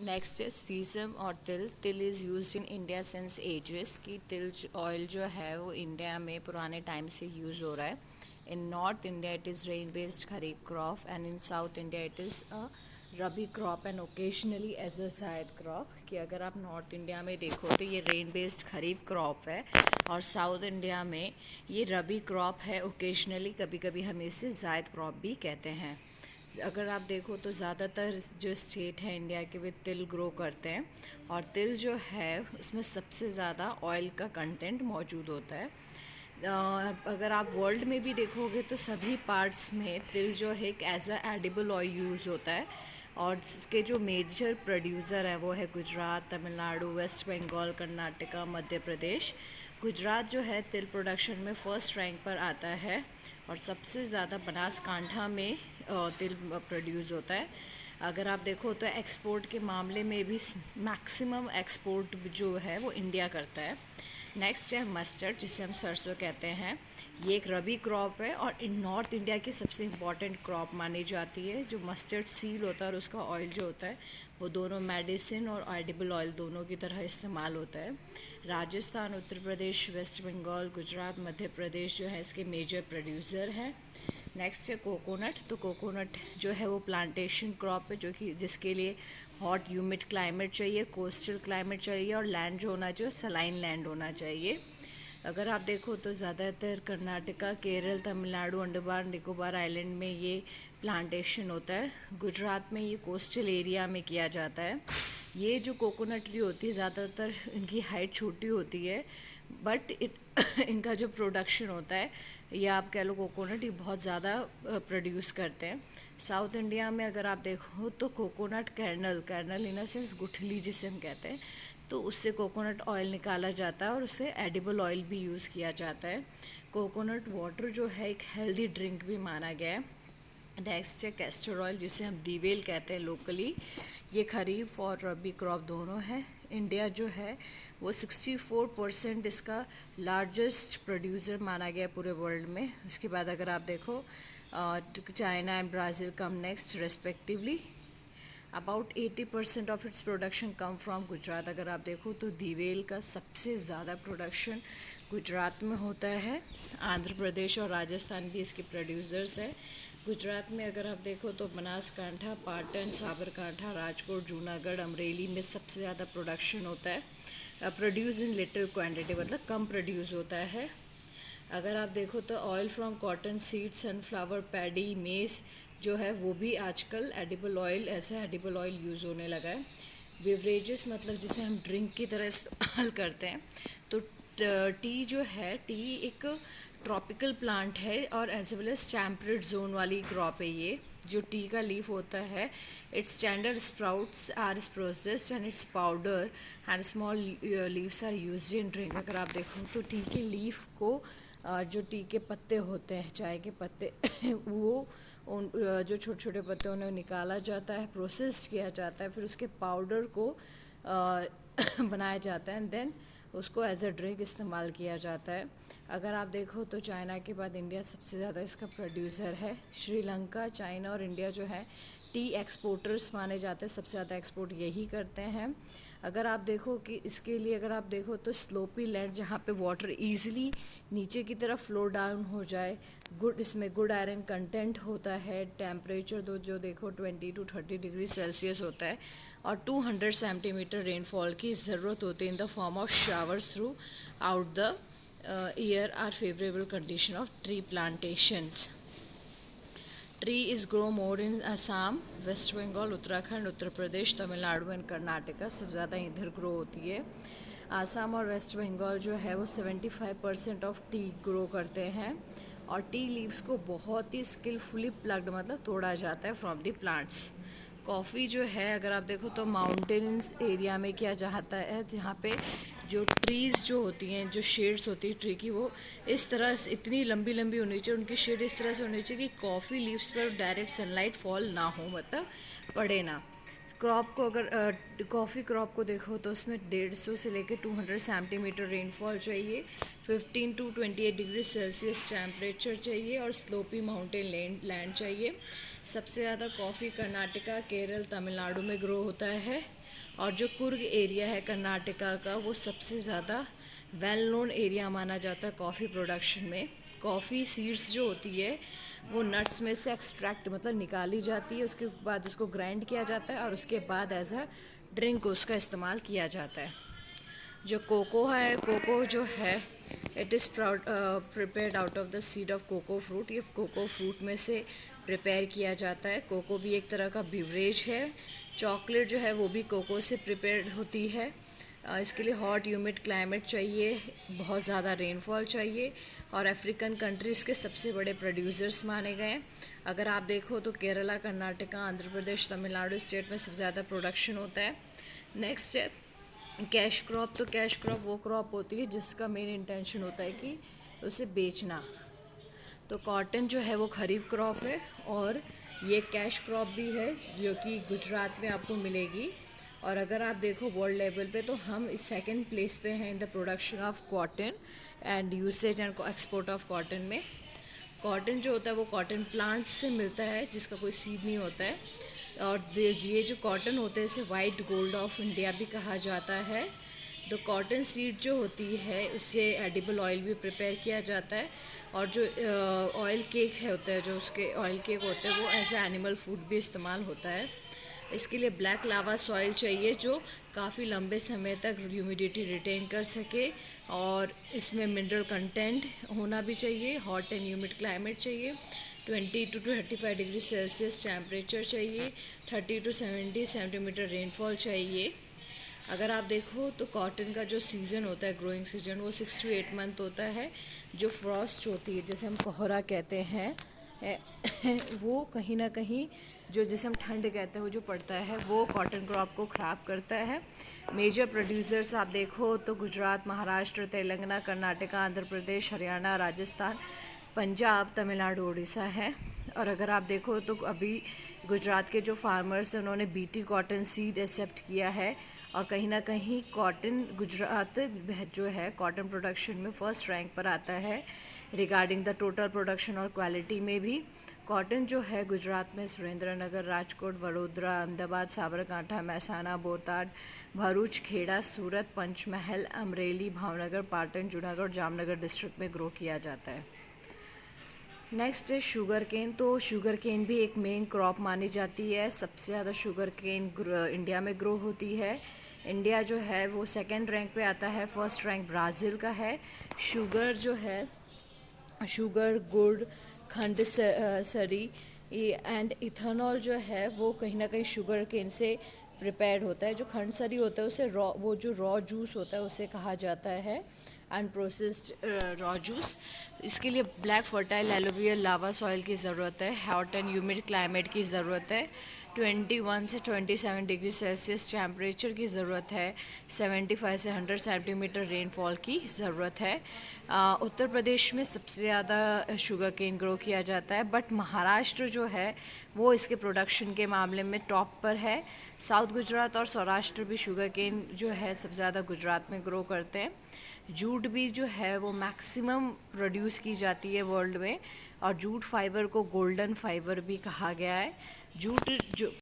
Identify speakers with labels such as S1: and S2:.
S1: Next है सीसम और तिल। तिल is used in India since ages. कि तिल ऑयल जो है वो इंडिया में पुराने टाइम से यूज़ हो रहा है। In North India it is rain based kharif crop and in South India it is a rabi crop and occasionally as a zaid crop. कि अगर आप नॉर्थ इंडिया में देखो तो ये रेन बेस्ड खरीफ क्रॉप है और साउथ इंडिया में ये रबी क्रॉप है। ओकेजनली कभी कभी हम इसे जायद क्रॉप भी कहते हैं। अगर आप देखो तो ज़्यादातर जो स्टेट है इंडिया के वे तिल ग्रो करते हैं और तिल जो है उसमें सबसे ज़्यादा ऑयल का कंटेंट मौजूद होता है। अगर आप वर्ल्ड में भी देखोगे तो सभी पार्ट्स में तिल जो है एक as a edible oil use होता है और इसके जो मेजर प्रोड्यूसर हैं वो है गुजरात, तमिलनाडु, वेस्ट बंगाल, कर्नाटका, मध्य प्रदेश। गुजरात जो है तिल प्रोडक्शन में फर्स्ट रैंक पर आता है और सबसे ज़्यादा बनासकांठा में तिल प्रोड्यूस होता है। अगर आप देखो तो एक्सपोर्ट के मामले में भी मैक्सिमम एक्सपोर्ट जो है वो इंडिया करता है। नेक्स्ट है मस्टर्ड, जिसे हम सरसों कहते हैं। ये एक रबी क्रॉप है और इन नॉर्थ इंडिया की सबसे इम्पॉर्टेंट क्रॉप मानी जाती है। जो मस्टर्ड सीड होता है और उसका ऑयल जो होता है वो दोनों मेडिसिन और एडिबल ऑयल दोनों की तरह इस्तेमाल होता है। राजस्थान, उत्तर प्रदेश, वेस्ट बंगाल, गुजरात, मध्य प्रदेश जो है इसके मेजर प्रोड्यूसर हैं। नेक्स्ट है कोकोनट। तो कोकोनट जो है वो प्लांटेशन क्रॉप है जो कि जिसके लिए हॉट ह्यूमिड क्लाइमेट चाहिए, कोस्टल क्लाइमेट चाहिए और लैंड जो होना चाहिए सलाइन लैंड होना चाहिए। अगर आप देखो तो ज़्यादातर कर्नाटका, केरल, तमिलनाडु, अंडमान निकोबार आइलैंड में ये प्लांटेशन होता है। गुजरात में ये कोस्टल एरिया में किया जाता है। ये जो कोकोनट ट्री होती है ज़्यादातर इनकी हाइट छोटी होती है बट इनका जो प्रोडक्शन होता है या आप कह लो कोकोनट ये बहुत ज़्यादा प्रोड्यूस करते हैं। साउथ इंडिया में अगर आप देखो तो coconut kernel in a sense गुठली जिसे हम कहते हैं, तो उससे कोकोनट ऑयल निकाला जाता है और उससे एडिबल ऑयल भी यूज़ किया जाता है। कोकोनट वाटर जो है एक हेल्दी ड्रिंक भी माना गया है। नेक्स्ट है कैस्टर ऑयल, जिसे हम दीवेल कहते हैं लोकली। ये खरीफ और रबी क्रॉप दोनों है। इंडिया जो है वो 64% इसका लार्जेस्ट प्रोड्यूसर माना गया है पूरे वर्ल्ड में। उसके बाद अगर आप देखो China and Brazil come next respectively. About 80% of its production come from Gujarat. अगर आप देखो तो दीवेल का सबसे ज़्यादा प्रोडक्शन गुजरात में होता है। आंध्र प्रदेश और राजस्थान भी इसके प्रोड्यूसर्स हैं। गुजरात में अगर आप देखो तो बनासकांठा, पाटन, साबरकांठा, राजकोट, जूनागढ़, अमरेली में सबसे ज़्यादा प्रोडक्शन होता है। प्रोड्यूस इन लिटिल क्वांटिटी मतलब कम प्रोड्यूस होता है। अगर आप देखो तो oil from cotton seed, sunflower, paddy, मेज़ जो है वो भी आजकल एडिबल ऑयल ऐसा एडिबल ऑयल यूज़ होने लगा है। बेवरेजेस मतलब जिसे हम ड्रिंक की तरह इस्तेमाल करते हैं। तो टी जो है टी एक ट्रॉपिकल प्लांट है और as well as temperate zone वाली क्रॉप है। ये जो टी का लीफ होता है its standard sprouts are processed and its powder and small leaves are used in drink. अगर आप देखो तो टी के लीफ को जो टी के पत्ते होते हैं चाय के पत्ते वो उन जो छोटे छोटे पत्ते उन्हें निकाला जाता है, प्रोसेस्ड किया जाता है, फिर उसके पाउडर को बनाया जाता है एंड देन उसको एज अ ड्रिंक इस्तेमाल किया जाता है। अगर आप देखो तो चाइना के बाद इंडिया सबसे ज़्यादा इसका प्रोड्यूसर है। श्रीलंका, चाइना और इंडिया जो है टी एक्सपोर्टर्स माने जाते हैं, सबसे ज़्यादा एक्सपोर्ट यही करते हैं। अगर आप देखो कि इसके लिए अगर आप देखो तो स्लोपी लैंड जहाँ पे वाटर इजीली नीचे की तरफ फ्लो डाउन हो जाए, इसमें गुड आयरन कंटेंट होता है। टेम्परेचर जो देखो 20 to 30 डिग्री सेल्सियस होता है और 200 सेंटीमीटर रेनफॉल की ज़रूरत होती है in the form of showers throughout the year are favourable condition of tree plantations. Tree is grow more in Assam, West Bengal, Uttarakhand, Uttar Pradesh, Tamil Nadu and Karnataka. सबसे ज़्यादा इधर ग्रो होती है। आसाम और वेस्ट बंगाल जो है वो 75% ऑफ टी ग्रो करते हैं और टी लीव्स को बहुत ही स्किलफुली प्लग्ड मतलब तोड़ा जाता है फ्रॉम द प्लांट्स। कॉफ़ी जो है अगर आप देखो तो माउंटेन्स एरिया में किया जाता है जहाँ पे जो ट्रीज़ जो होती हैं, जो शेड्स होती है ट्री की, वो इस तरह से इतनी लंबी लंबी होनी चाहिए, उनकी शेड इस तरह से होनी चाहिए कि कॉफ़ी लीव्स पर डायरेक्ट सनलाइट फॉल ना हो, मतलब पड़े ना। क्रॉप को अगर कॉफ़ी क्रॉप को देखो तो उसमें 150 से लेकर 200 सेंटीमीटर रेनफॉल चाहिए, 15 to 28 डिग्री सेल्सियस टेम्परेचर चाहिए और स्लोपी माउंटेन लैंड चाहिए। सबसे ज़्यादा कॉफ़ी कर्नाटका, केरल, तमिलनाडु में ग्रो होता है और जो कुर्ग एरिया है कर्नाटका का, वो सबसे ज़्यादा वेल नोन एरिया माना जाता है कॉफ़ी प्रोडक्शन में। कॉफ़ी सीड्स जो होती है वो नट्स में से एक्सट्रैक्ट मतलब निकाली जाती है, उसके बाद उसको ग्राइंड किया जाता है और उसके बाद एज अ ड्रिंक उसका इस्तेमाल किया जाता है। जो कोको है, कोको जो है it is prepared out of the seed of cocoa fruit. ये कोको फ्रूट में से प्रिपेयर किया जाता है। कोको भी एक तरह का बिवरेज है। चॉकलेट जो है वो भी कोको से प्रिपेयर्ड होती है। इसके लिए हॉट ह्यूमिड क्लाइमेट चाहिए, बहुत ज़्यादा रेनफॉल चाहिए, और अफ्रीकन कंट्रीज़ के सबसे बड़े प्रोड्यूसर्स माने गए हैं। अगर आप देखो तो केरला, कर्नाटका, आंध्र प्रदेश, तमिलनाडु स्टेट में सबसे ज़्यादा प्रोडक्शन होता है। नेक्स्ट है कैश क्रॉप। तो कैश क्रॉप वो क्रॉप होती है जिसका मेन इंटेंशन होता है कि उसे बेचना। तो कॉटन जो है वो खरीफ क्रॉप है, और ये कैश क्रॉप भी है जो कि गुजरात में आपको मिलेगी। और अगर आप देखो वर्ल्ड लेवल पे तो हम इस सेकंड प्लेस पे हैं in the production of cotton and usage and export of cotton में। कॉटन जो होता है वो कॉटन प्लांट से मिलता है जिसका कोई सीड नहीं होता है। और ये जो कॉटन होते हैं इसे वाइट गोल्ड ऑफ इंडिया भी कहा जाता है। तो कॉटन सीड जो होती है उससे एडिबल ऑयल भी प्रिपेयर किया जाता है, और जो ऑयल केक है होता है, जो उसके ऑयल केक होते हैं वो एज ए एनिमल फूड भी इस्तेमाल होता है। इसके लिए ब्लैक लावा सॉइल चाहिए जो काफ़ी लंबे समय तक ह्यूमिडिटी रिटेन कर सके, और इसमें मिनरल कंटेंट होना भी चाहिए। हॉट एंड ह्यूमिड क्लाइमेट चाहिए। 20 to 35 डिग्री सेल्सियस टेम्परेचर चाहिए। 30 to 70 सेंटीमीटर रेनफॉल चाहिए। अगर आप देखो तो कॉटन का जो सीज़न होता है, ग्रोइंग सीजन, वो 6 to 8 मंथ होता है। जो फ्रॉस्ट होती है, जैसे हम कोहरा कहते हैं, वो कहीं ना कहीं जो जिसे हम ठंड कहते हैं वो जो पड़ता है वो कॉटन क्रॉप को ख़राब करता है। मेजर प्रोड्यूसर्स आप देखो तो गुजरात, महाराष्ट्र, तेलंगाना, कर्नाटका, आंध्र प्रदेश, हरियाणा, राजस्थान, पंजाब, तमिलनाडु, उड़ीसा है। और अगर आप देखो तो अभी गुजरात के जो फार्मर्स हैं उन्होंने बीटी कॉटन सीड एक्सेप्ट किया है, और कहीं ना कहीं कॉटन गुजरात जो है कॉटन प्रोडक्शन में फर्स्ट रैंक पर आता है रिगार्डिंग द टोटल प्रोडक्शन और क्वालिटी में भी। कॉटन जो है गुजरात में सुरेंद्रनगर, राजकोट, वडोदरा, अहमदाबाद, साबरकांठा, महसाना, बोटाड, भरूच, खेड़ा, सूरत, पंचमहल, अमरेली, भावनगर, पाटन, जूनागढ़, जामनगर डिस्ट्रिक्ट में ग्रो किया जाता है। नेक्स्ट है शुगर केन। तो शुगर केन भी एक मेन क्रॉप मानी जाती है। सबसे ज़्यादा शुगर केन इंडिया में ग्रो होती है। इंडिया जो है वो सेकंड रैंक पे आता है, फर्स्ट रैंक ब्राज़ील का है। शुगर जो है, शुगर, गुड़, खंड, सरी एंड इथेनॉल जो है वो कहीं ना कहीं शुगर केन से प्रिपेयर्ड होता है। जो खंड सरी होता है उसे वो जो रॉ जूस होता है उसे कहा जाता है अनप्रोसेस्ड रॉ जूस। इसके लिए ब्लैक फर्टाइल एलोवियल लावा सॉइल की ज़रूरत है। हॉट एंड ह्यूमिड क्लाइमेट की ज़रूरत है। 21 से 27 डिग्री सेल्सियस टेम्परेचर की ज़रूरत है। 75 से 100 सेंटीमीटर रेनफॉल की ज़रूरत है। उत्तर प्रदेश में सबसे ज़्यादा शुगर केन ग्रो किया जाता है, बट महाराष्ट्र जो है वो इसके प्रोडक्शन के मामले में टॉप पर है। साउथ गुजरात और सौराष्ट्र भी शुगर केन जो है सबसे ज़्यादा गुजरात में ग्रो करते हैं। जूट भी जो है वो मैक्सिमम प्रोड्यूस की जाती है वर्ल्ड में, और जूट फाइबर को गोल्डन फाइबर भी कहा गया है। जूट जो